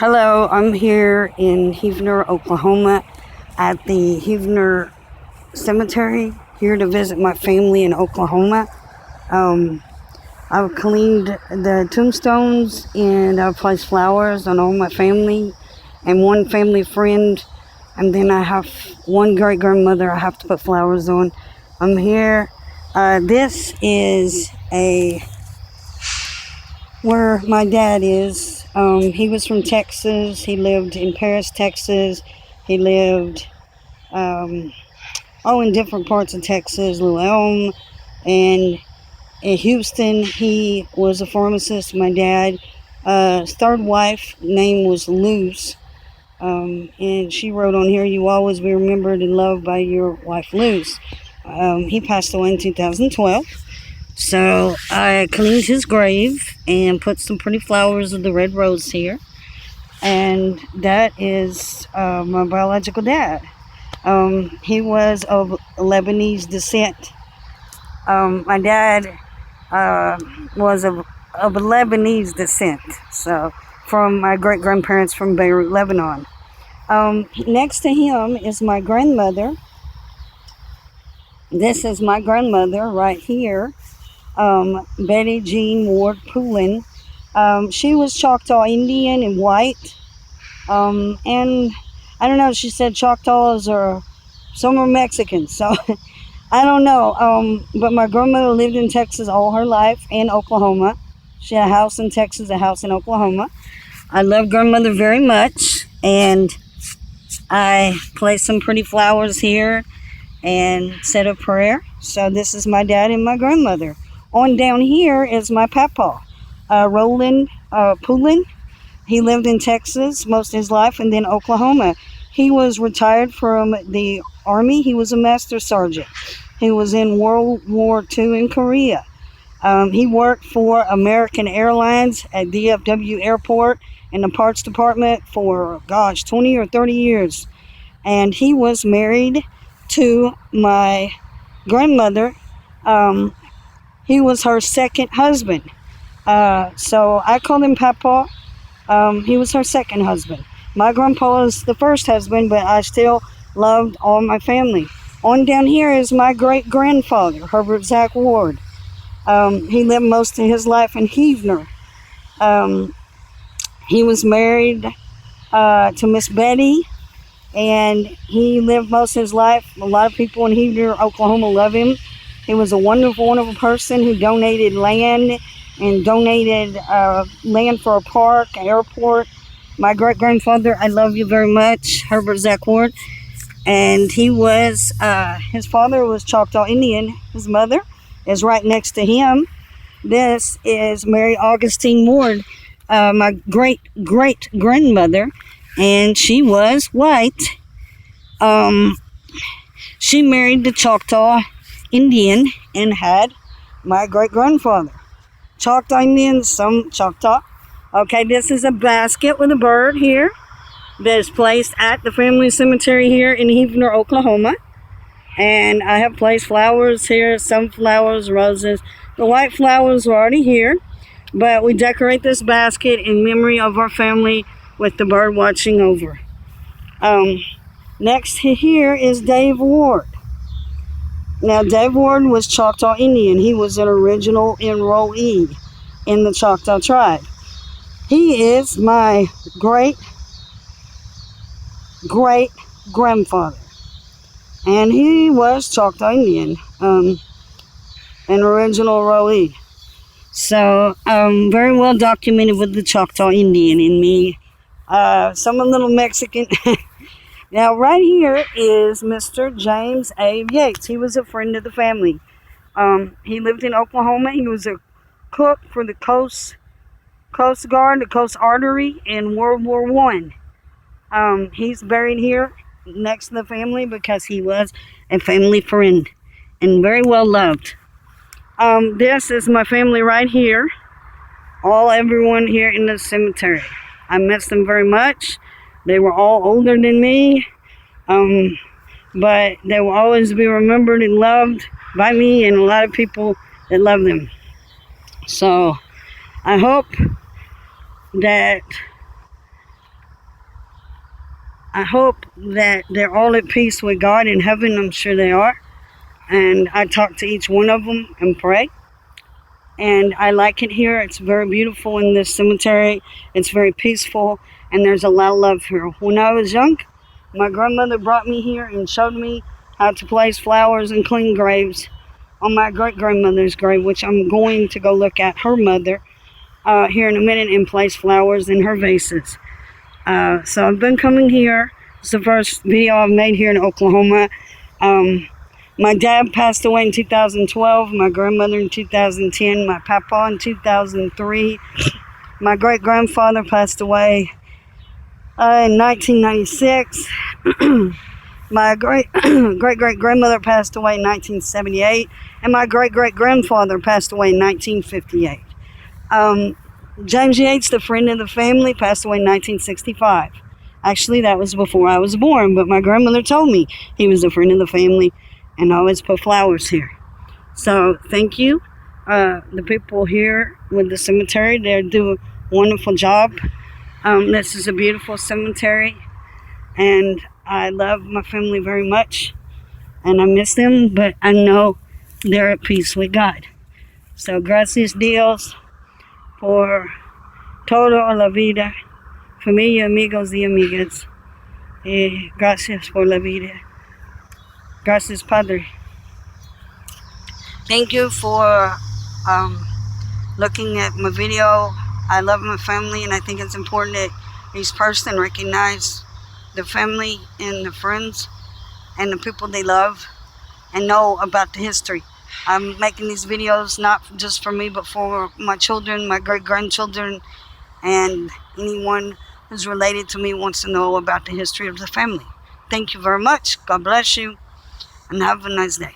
Hello, I'm here in Heavner, Oklahoma at the Heavner Cemetery, here to visit my family in Oklahoma. I've cleaned the tombstones and I've placed flowers on all my family and one family friend, and then I have one great-grandmother I have to put flowers on. I'm here. This is where my dad is. He was from Texas. He lived in Paris, Texas. He lived in different parts of Texas, Luell, and in Houston. He was a pharmacist. My dad's third wife name was Luz, and she wrote on here, "You always be remembered and loved by your wife Luz." He passed away in 2012. So I cleaned his grave and put some pretty flowers of the red rose here. And that is my biological dad. He was of Lebanese descent. My dad was of Lebanese descent. So from my great-grandparents from Beirut, Lebanon. Next to him is my grandmother. This is my grandmother right here. Betty Jean Poulin. She was Choctaw Indian and white. And I don't know, she said Choctaws or some are Mexicans, so I don't know. But my grandmother lived in Texas all her life and Oklahoma. She had a house in Texas, a house in Oklahoma. I love grandmother very much, and I placed some pretty flowers here and said a prayer. So this is my dad and my grandmother. On down here is my papa, Roland Poulin. He lived in Texas most of his life and then Oklahoma. He was retired from the Army. He was a master sergeant. He was in World War II in Korea. He worked for American Airlines at DFW Airport in the parts department for, 20 or 30 years. And he was married to my grandmother. He was her second husband. So I call him Papa. He was her second husband. My grandpa was the first husband, but I still loved all my family. On down here is my great-grandfather, Herbert Zach Ward. He lived most of his life in Heavner. He was married to Miss Betty, and he lived most of his life. A lot of people in Heavner, Oklahoma love him. He was a wonderful, wonderful person who donated land and donated land for a park, an airport. My great-grandfather, I love you very much, Herbert Zach Ward. And he was, his father was Choctaw Indian. His mother is right next to him. This is Mary Augustine Ward, my great-great-grandmother, and she was white. She married the Choctaw Indian and had my great-grandfather. Choctaw Indians, some Choctaw. Okay, this is a basket with a bird here that is placed at the family cemetery here in Heavner, Oklahoma. And I have placed flowers here, sunflowers, roses. The white flowers are already here, but we decorate this basket in memory of our family with the bird watching over. Next here is Dave Ward. Now, Dave Ward was Choctaw Indian. He was an original enrollee in the Choctaw tribe. He is my great-great-grandfather. And he was Choctaw Indian, an original enrollee. So, very well documented with the Choctaw Indian in me. Some a little Mexican. Now, right here is Mr. James A. Yates. He was a friend of the family. He lived in Oklahoma. He was a cook for the Coast Guard, the Coast Artery in World War I. He's buried here next to the family because he was a family friend and very well loved. This is my family right here. Everyone here in the cemetery. I miss them very much. They were all older than me, but they will always be remembered and loved by me and a lot of people that love them. So I hope that I hope that they're all at peace with God in heaven. I'm sure they are. And I talk to each one of them and pray. And I like it here. It's very beautiful in this cemetery. It's very peaceful, and there's a lot of love here. When I was young, my grandmother brought me here and showed me how to place flowers and clean graves on my great-grandmother's grave, which I'm going to go look at her mother here in a minute and place flowers in her vases. So I've been coming here. It's the first video I've made here in Oklahoma. My dad passed away in 2012, my grandmother in 2010, my papa in 2003. My great-grandfather passed away in 1996. My great-great-grandmother passed away in 1978, and my great-great-grandfather passed away in 1958. James Yates, the friend of the family, passed away in 1965. Actually, that was before I was born, but my grandmother told me he was a friend of the family, and I always put flowers here. So thank you. The people here with the cemetery, they do a wonderful job. This is a beautiful cemetery, and I love my family very much, and I miss them, but I know they're at peace with God. So gracias Dios por toda la vida, familia, amigos y amigas. Gracias por la vida. Gracias, Padre. Thank you for looking at my video. I love my family, and I think it's important that each person recognize the family and the friends and the people they love and know about the history. I'm making these videos not just for me, but for my children, my great-grandchildren, and anyone who's related to me wants to know about the history of the family. Thank you very much. God bless you, and have a nice day.